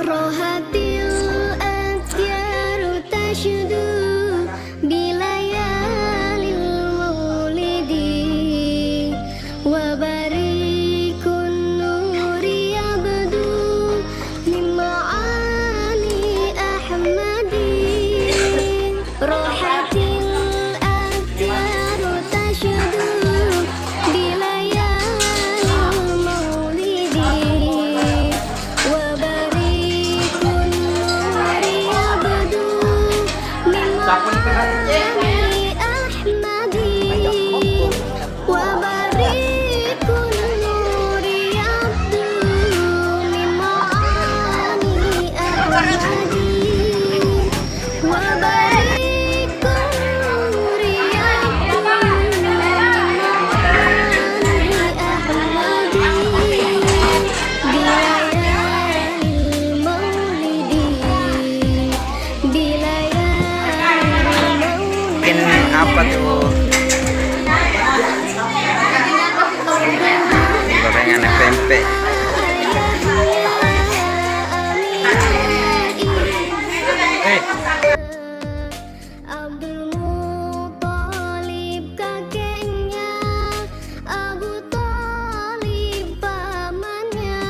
Rohatil akhyaru tashudu bilayalil maulidi wa barikun nuri abdu mima'ani ahmadi. Rohatil akhyaru tashudu bilayalil maulidi wa barikun nuri abdu mima'ani ahmadi wa barikun nuri abdu mima'ani ahmadi wa barikun nuri abdu mima'ani ahmadi bilayalil maulidi Bikin apa tuh? Gorengan pempek. Abdul Muthalib kakeknya, Abu Thalib pamannya,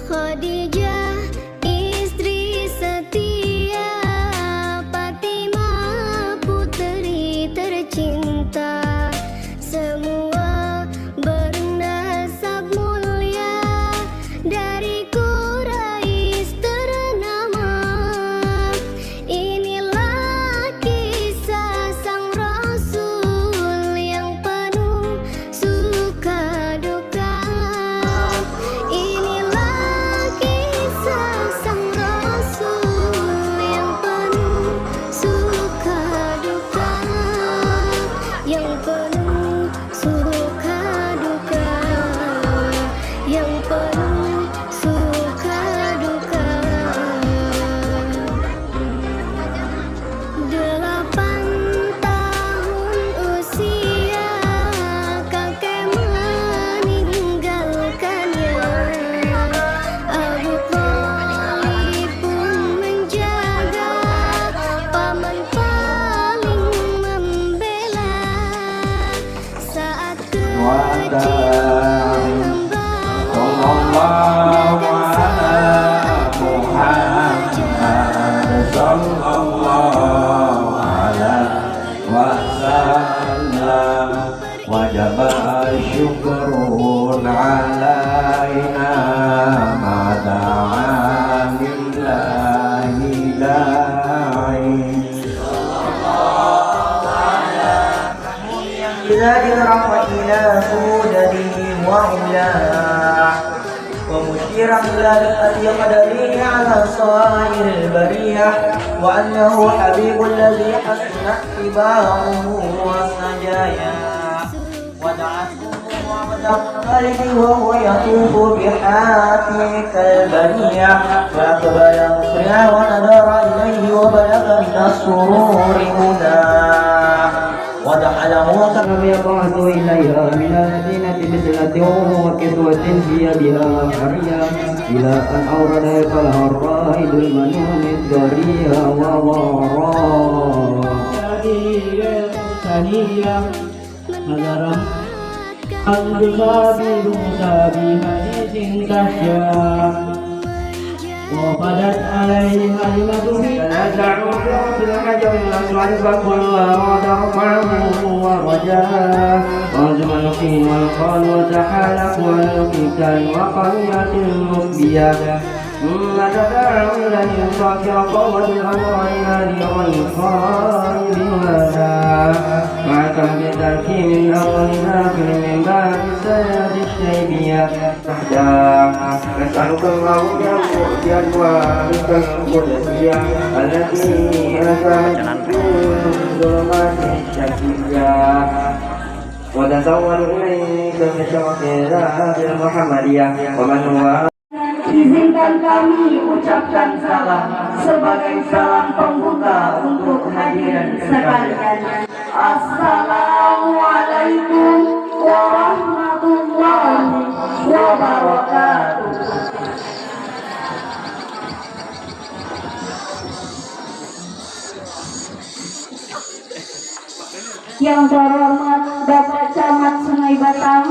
Khadijah istri setia, Fatimah putri tercinta, semua bernasab mulia dari Quraisy ternama. Inilah kisah sang Rasul yang penuh suka duka. Inilah kisah sang Rasul yang penuh suka duka, yang penuh suka duka, yang penuh suka duka. 8 tahun usia kakek meninggalkannya. Abu Thalib pun menjaga, paman paling membela. Saat kecil wajib syukurun alaina mada'an lillahi da'i. بذلك رحمتنا سودني وعلاه ومشيرا إلى الذي قدره على صائر البرية وأنه حبيب الذي حسن اتباعه وسجايا ودعته وعبد القلب وهو يطوف بحاتك البنية فأقبل مسرعا ونظر إليه وبلغ من السرور مناه ودخله لم يبعث إليها من المدينة بسلة وكسوة هي بها حرية إلى أن أورد فلها الرائد المنون الدريا وضارا ثانية نظر الجساد موسى بحديث كشاف وقدت عليه كلمته فنزعوا في الحجر الأسود فكلها وترفعه ورجاه وأنزل القين والقال وتحالفوا على القتال وقرية المخبية ثم تدعوا إلى الإنفاق وقوة الأمر إلى لغير بهذا مع كم بتركيب الأول داخل من باب السيد الشيبية تحتها نسألك الله جل وعلا القدسية التي أسرت ظلمات الشكية وتسول إليك بشرف ذات المحمدية ومن هو Izinkan kami ucapkan salam sebagai salam pembuka untuk hadirin sekalian. Assalamualaikum warahmatullahi wabarakatuh. Yang terhormat Bapak Camat Sungai Batang,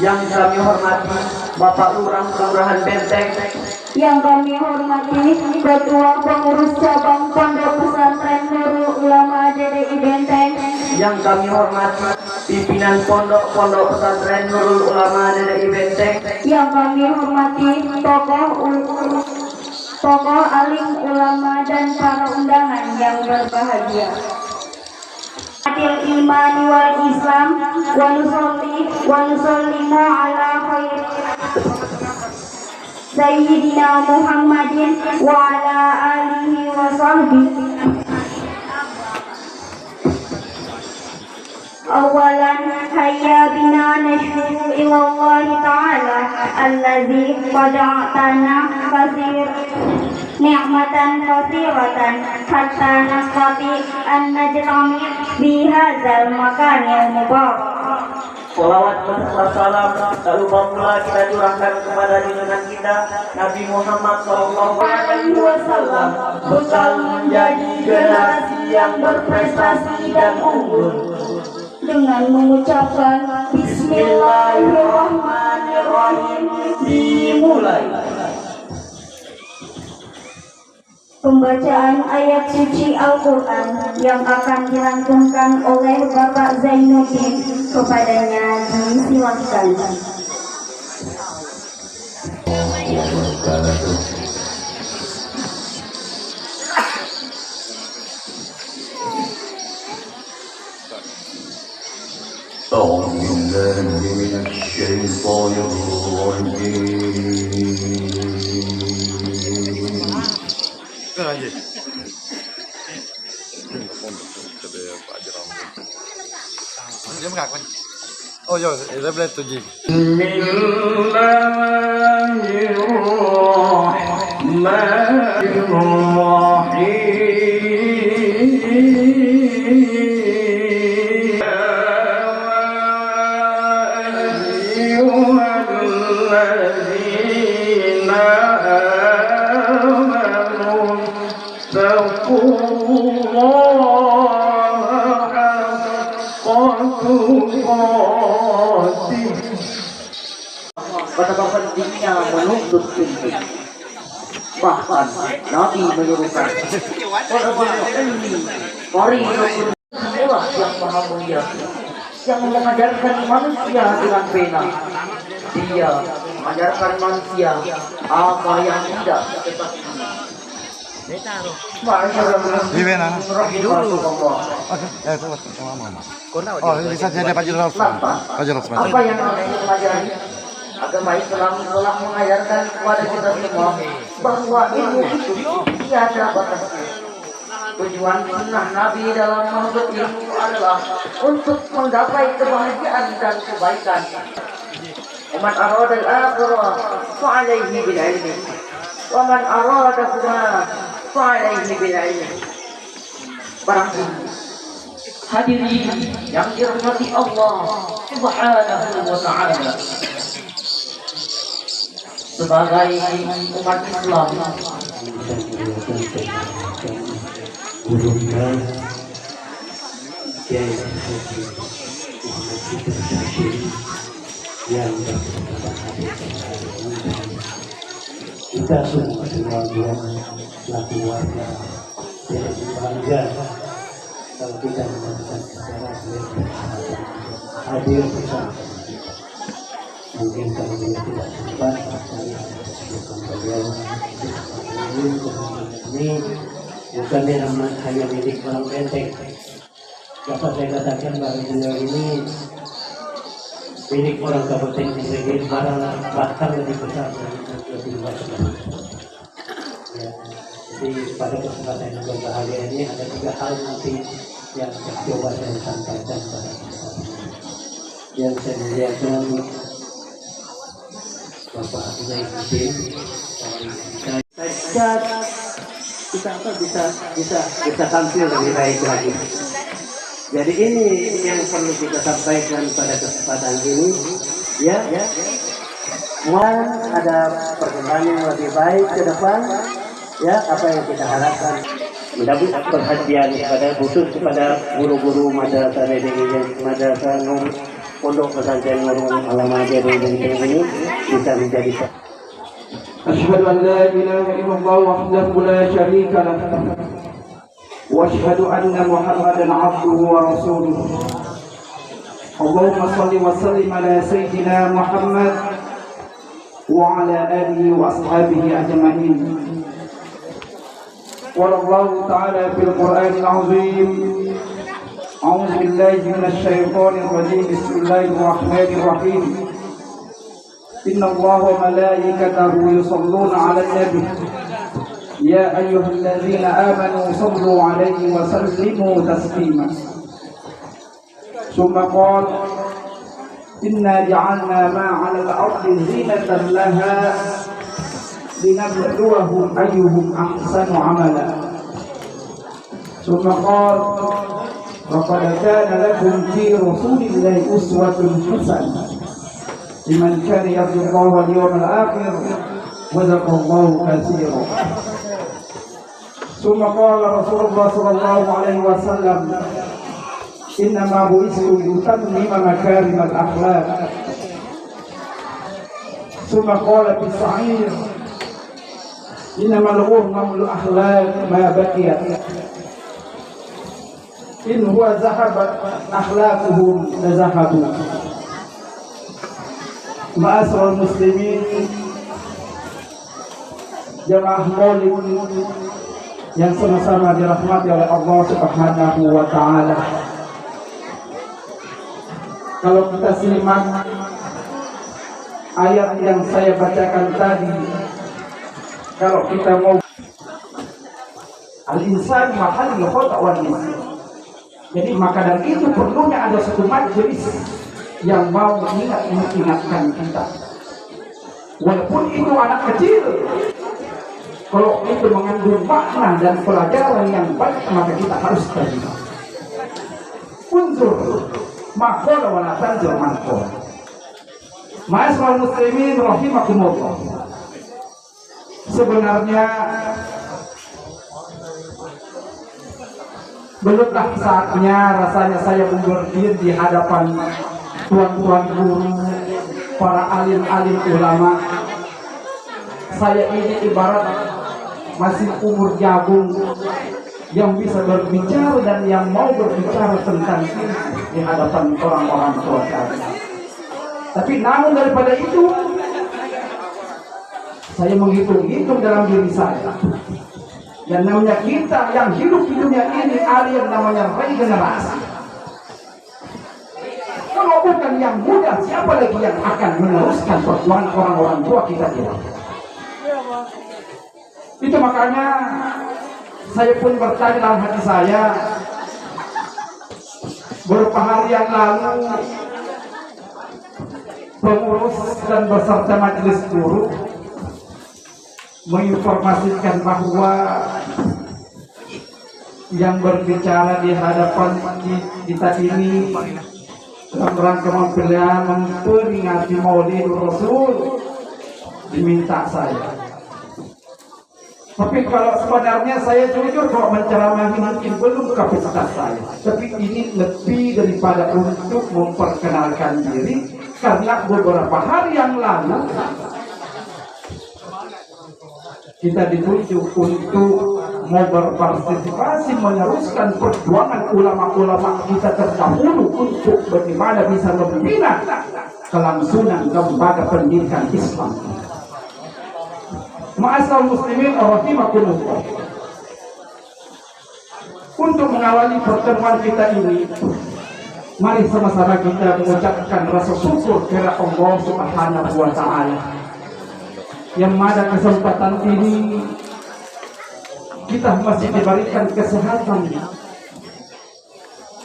yang kami hormati Bapak Lurah Kelurahan Benteng, yang kami hormati Ketua Pengurus Cabang Pondok Pesantren Nurul Ulama DDI Benteng, yang kami hormati pimpinan Pondok Pesantren Nurul Ulama DDI Benteng, yang kami hormati tokoh alim ulama dan para undangan yang berbahagia. Adil imani wal Islam wa nusallimu ala khair Sayyidina Muhammadin wa ala alihi wa sahbihi. Awalan hayya bina nashkuru ila Allah ta'ala alladzi qad a'tana katsir ni'matan katsiratan hatta nastati an najtami bi hadzal makanil mubarak. Salawat beserta salam tak lupa pula kita curahkan kepada junjungan kita Nabi Muhammad SAW, bekal menjadi generasi yang berprestasi dan unggul. Dengan mengucapkan Bismillahirrahmanirrahim Dimulai. pembacaan ayat suci Al-Quran yang akan dilantunkan oleh Bapak Zainuddin. Kepadanya disilahkan. أعوذ بالله من الشيطان الرجيم. Oh ya, saya boleh tuji. Betapa pentingnya menuntut ilmu. Bahkan Nabi menyuruhkan mari itulah yang maha mulia, yang mengajarkan manusia dengan pena. Dia mengajarkan manusia apa yang tidak diketahui. Gimana? Oke, ya itu lama. Oh, bisa jadi Pak Jenderal Osman. Pak Jenderal Osman. Apa yang harus dipelajari? Agama Islam telah mengajarkan kepada kita semua bahwa ilmu itu tiada batasnya. Tujuan sunnah Nabi dalam menuntut ilmu adalah untuk menggapai kebahagiaan dan kebaikan. Man arada al-akhirah fa'alaihi bil ilmi wa man arada dunya fa'alaihi bil ilmi. Barang hadirin yang dirahmati Allah Subhanahu wa ta'ala, sebagai umat Islam kita semua keluarga selaku warga tidak bangga kalau kita mendapatkan secara hadir bersama. Mungkin kalau dia tidak sempat, saya akan beliau ini bukan hanya milik orang Benteng. Dapat saya katakan bahwa beliau ini milik orang Kabupaten Sragen, bahkan lebih besar dari lebih luas. Ya, jadi pada kesempatan yang berbahagia ini ada 3 hal nanti yang coba saya sampaikan pada kesempatan yang saya muliakan Bapak Zainuddin. Kita tampil lebih baik lagi. Jadi ini yang perlu kita sampaikan pada kesempatan ini, ya. Ada perkembangan yang lebih baik ke depan, ya. Apa yang kita harapkan. Mudah-mudahan perhatian kepada khusus kepada guru-guru madrasah madrasah Nur Pondok Pesantren Nurul Alam Ajarul ini bisa menjadi. أشهد أن لا إله إلا الله وحده لا شريك له وأشهد أن محمدا عبده ورسوله اللهم صل وسلم على سيدنا محمد وعلى آله وأصحابه أجمعين قال الله تعالى في القرآن العظيم أعوذ بالله من الشيطان الرجيم بسم الله الرحمن الرحيم إن الله وملائكته يصلون على النبي يا أيها الذين آمنوا صلوا عليه وسلموا تسليما ثم قال إنا جعلنا ما على الأرض زينة لها لنبلوهم أيهم أحسن عملا ثم قال وقد كان لكم في رسول الله أسوة حسنة لمن كان يرجو الله واليوم الآخر وذكر الله كثيرا ثم قال رسول الله صلى الله عليه وسلم إنما بعثت لأتمم مكارم الأخلاق ثم قال في الصحيح إنما الغرم الأخلاق ما بقيت إن هو ذهبت أخلاقهم لذهبوا. Ma'asyiral muslimin, jamaah maulid yang sama-sama dirahmati oleh Allah Subhanahu wa taala. Kalau kita simak ayat yang saya bacakan tadi, kalau kita mau al-insan mahallul khata' wal nisyan. Jadi maka dari itu perlunya ada satu majelis yang mau mengingatkan kita, walaupun itu anak kecil. Kalau itu mengandung makna dan pelajaran yang baik, maka kita harus terima. Unzur maqala wa la tanzur maqala. Ma'asyiral muslimin rahimakumullah. Sebenarnya belumlah saatnya rasanya saya berdiri di hadapan tuan-tuan guru, para alim-alim ulama. Saya ini ibarat masih umur jagung yang bisa berbicara dan yang mau berbicara tentang ini di hadapan orang-orang tua saya. Tapi namun daripada itu, saya menghitung-hitung dalam diri saya. Yang namanya kita yang hidup di dunia ini ada yang namanya regenerasi. Kalau bukan yang muda, siapa lagi yang akan meneruskan perjuangan orang-orang tua kita ini? Itu makanya saya pun bertanya dalam hati saya, beberapa hari yang lalu pengurus dan beserta majelis guru menginformasikan bahwa yang berbicara di hadapan kita ini dalam rangka memperingati Maulid Rasul diminta saya. Tapi kalau sebenarnya saya jujur kalau menceramahi mungkin belum kapasitas saya. Tapi ini lebih daripada untuk memperkenalkan diri, karena beberapa hari yang lalu kita ditunjuk untuk mau berpartisipasi meneruskan perjuangan ulama-ulama kita terdahulu untuk bagaimana bisa membina kelangsungan lembaga pendidikan Islam. Ma'asyiral muslimin rahimakumullah. Untuk mengawali pertemuan kita ini, mari sama-sama kita mengucapkan rasa syukur kepada Allah Subhanahu wa taala yang pada kesempatan ini kita masih diberikan kesehatan,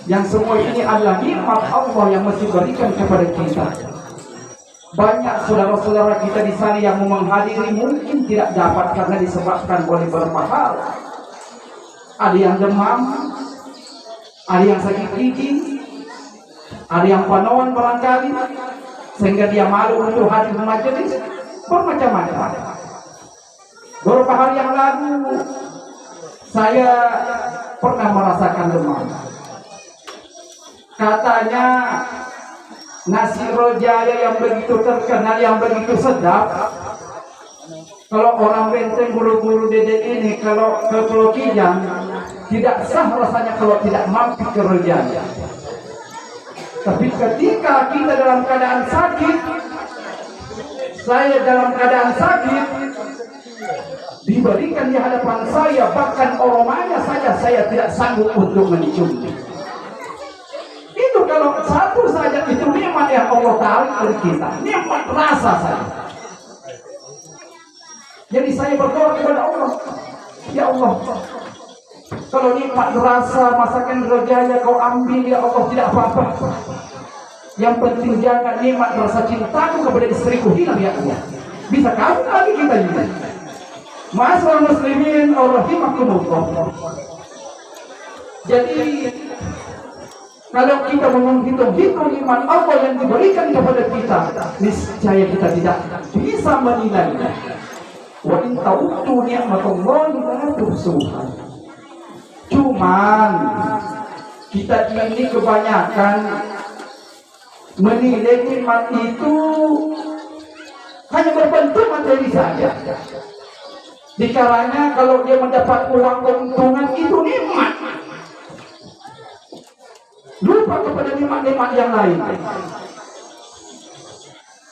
yang semua ini adalah nikmat Allah yang masih berikan kepada kita. Banyak saudara-saudara kita di sana yang menghadiri mungkin tidak dapat karena disebabkan oleh beberapa hal. Ada yang demam, ada yang sakit gigi, ada yang panoan barangkali, sehingga dia malu untuk hadir di majelis, bermacam-macam. Beberapa hari yang lalu saya pernah merasakan demam. Katanya nasi rojaya yang begitu terkenal, yang begitu sedap, kalau orang Benteng bulu-bulu dede ini, kalau ke Pulau Kijang tidak sah rasanya kalau tidak mampir ke rojaya. Tapi ketika kita dalam keadaan sakit, saya dalam keadaan sakit, diberikan di hadapan saya, bahkan aromanya saja saya tidak sanggup untuk mencium. Itu kalau satu saja, itu nikmat yang Allah tarik dari kita, nikmat rasa saya. Jadi saya berdoa kepada Allah, ya Allah, kalau nikmat rasa masakan rojaya kau ambil ya Allah, tidak apa-apa. Yang penting jangan nikmat rasa cintaku kepada istriku hilang ya Allah. Bisa kamu lagi kita ini. Ma'asyiral muslimin rahimakumullah. Jadi kalau kita menghitung-hitung iman Allah yang diberikan kepada kita, niscaya kita tidak bisa menilainya. Wa in ta'uddu ni'matallahi la tuhsuha. Cuman kita ini kebanyakan menilai nikmat itu hanya berbentuk materi saja. Dikarenanya kalau dia mendapat uang keuntungan itu nikmat, lupa kepada nikmat-nikmat yang lain.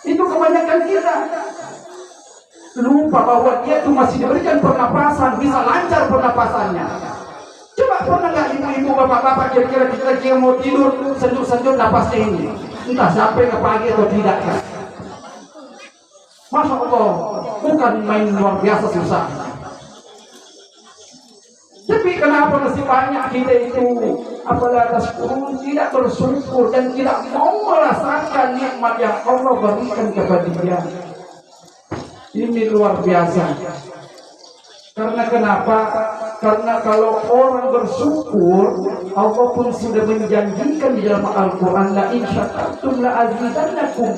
Itu kebanyakan kita lupa bahwa dia itu masih diberikan pernapasan, bisa lancar pernapasannya. Coba pernah nggak ibu-ibu, bapak-bapak, kira-kira kita mau tidur sendur-sendur napasnya ini, entah sampai ke pagi atau tidak ya? Masya Allah, bukan main luar biasa susah. Tapi kenapa masih banyak kita itu apalagi tidak bersyukur dan tidak mau merasakan nikmat yang Allah berikan kepada dia? Ini luar biasa. Karena kenapa? Karena kalau orang bersyukur, Allah pun sudah menjanjikan di dalam Al-Quran, la in syakartum la azidannakum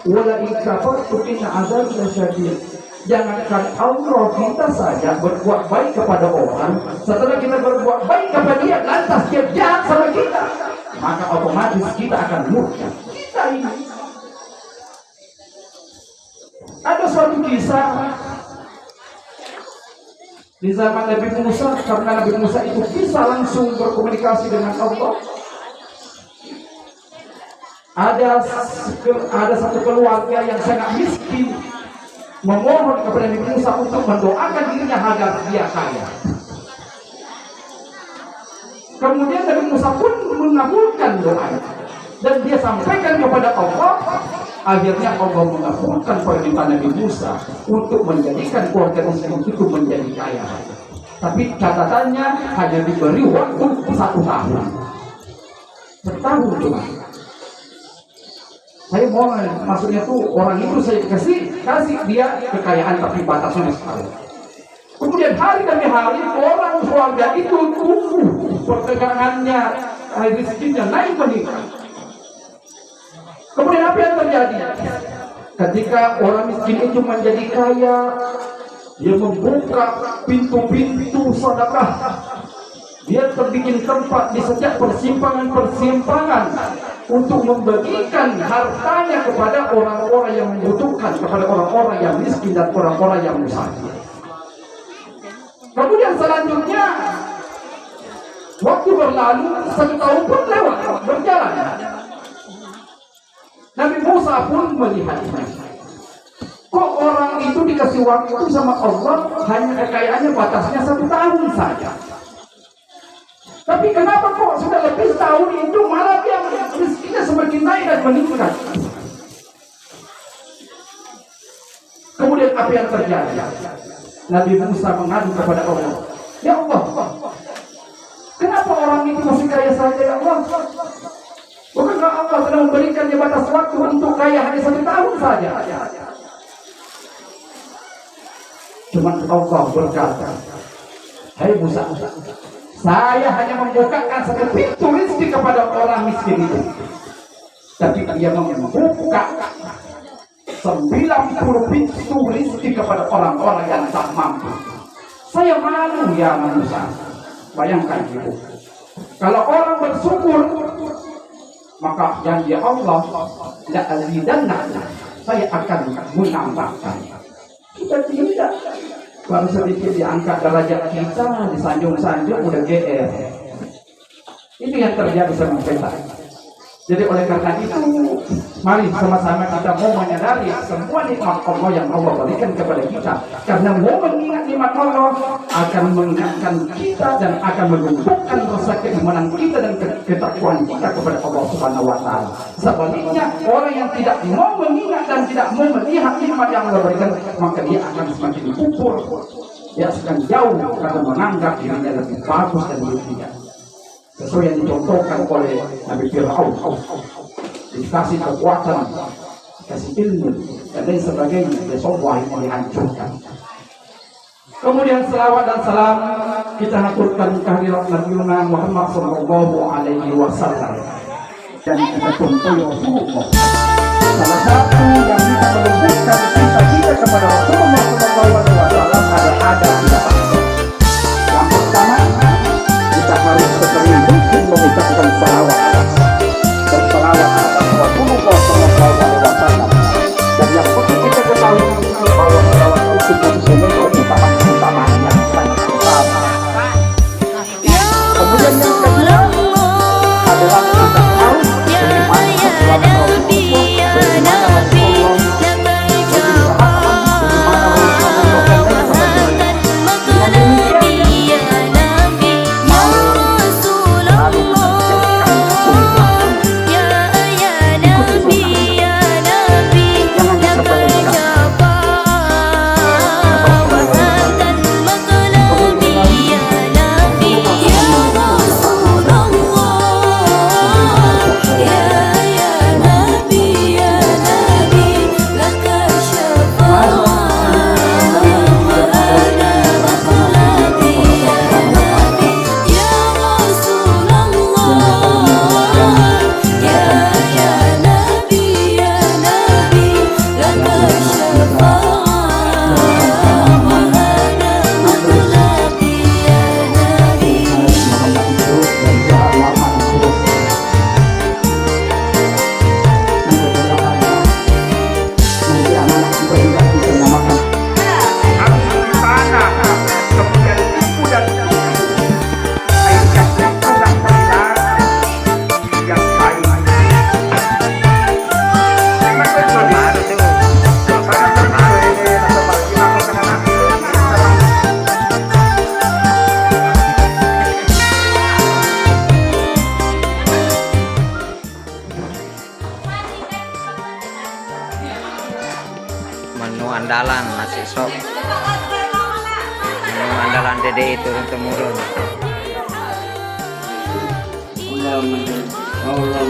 wa la in kafartum inna azabi lasyadid. Jangankan Allah, kita saja berbuat baik kepada orang, setelah kita berbuat baik kepada dia, lantas dia jahat sama kita, maka otomatis kita akan murka. Kita ini ada suatu kisah di zaman Nabi Musa, karena Nabi Musa itu bisa langsung berkomunikasi dengan Allah. Ada satu keluarga yang sangat miskin memohon kepada Nabi Musa untuk mendoakan dirinya agar dia kaya. Kemudian Nabi Musa pun mengabulkan doanya dan dia sampaikan kepada Allah. Akhirnya Allah mengabulkan permintaan Nabi Musa untuk menjadikan keluarga miskin itu menjadi kaya. Tapi catatannya hanya diberi waktu 1 tahun. Setahun cuma. Saya mohon, maksudnya tuh orang itu saya kasih dia kekayaan, tapi batasnya setahun. Kemudian hari demi hari orang keluarga itu tumbuh, perdagangannya, rezekinya naik meningkat. Kemudian apa yang terjadi? Ketika orang miskin itu menjadi kaya, dia membuka pintu-pintu sedekah. Dia terbikin tempat di setiap persimpangan-persimpangan untuk membagikan hartanya kepada orang-orang yang membutuhkan, kepada orang-orang yang miskin dan orang-orang yang musafir. Kemudian selanjutnya waktu berlalu, 1 tahun pun lewat berjalan. Nabi Musa pun melihatnya. Kok orang itu dikasih waktu sama Allah hanya kekayaannya batasnya 1 tahun saja. Tapi kenapa kok sudah lebih setahun itu malah dia rezekinya semakin naik dan meningkat? Kemudian apa yang terjadi? Nabi Musa mengadu kepada Allah. Ya Allah, kenapa orang itu masih kaya saja ya Allah? Bukan maka Allah telah memberikannya batas waktu untuk kaya hanya 1 tahun saja. Cuman Allah berkata, hai Musa, saya hanya membukakan 1 pintu rezeki kepada orang miskin itu, tapi dia membuka 90 pintu rezeki kepada orang-orang yang tak mampu. Saya malu ya Musa. Bayangkan itu. Kalau orang bersyukur, maka janji Allah, saya akan menambahkan. Kita tidak. Baru sedikit diangkat derajat kita, disanjung-sanjung udah GR. Ini yang terjadi sama kita. Jadi oleh karena itu, mari sama-sama kita mau menyadari semua nikmat Allah yang Allah berikan kepada kita. Karena mau mengingat nikmat Allah akan mengingatkan kita dan akan menumbuhkan rasa keimanan kita dan ketakwaan kita kepada Allah Subhanahu wa Ta'ala. Sebaliknya, orang yang tidak mau mengingat dan tidak mau melihat nikmat yang Allah berikan, maka dia akan semakin kufur. Dia akan jauh karena menganggap dirinya lebih bagus dan lebih tinggi. Sesuai yang dicontohkan oleh Nabi Fir'aun, dikasih kekuatan, dikasih ilmu, dan lain sebagainya, dia semua yang dihancurkan. Kemudian selawat dan salam kita haturkan kehadirat Nabi Muhammad sallallahu alaihi wasallam dan kita contoh Rasulullah. Salah satu yang bisa menumbuhkan cinta kita kepada Rasulullah sallallahu alaihi wasallam ada yang pertama, kita harus sesering mungkin mengucapkan salawat, bersalawat atas Rasulullah sallallahu alaihi wasallam. Dan yang perlu kita ketahui bahwa salawat itu sebenarnya utamanya sangat utama. Kemudian yang kedua adalah kita harus bagaimana salawat menu andalan nasi sop, menu andalan Dede turun temurun. Allah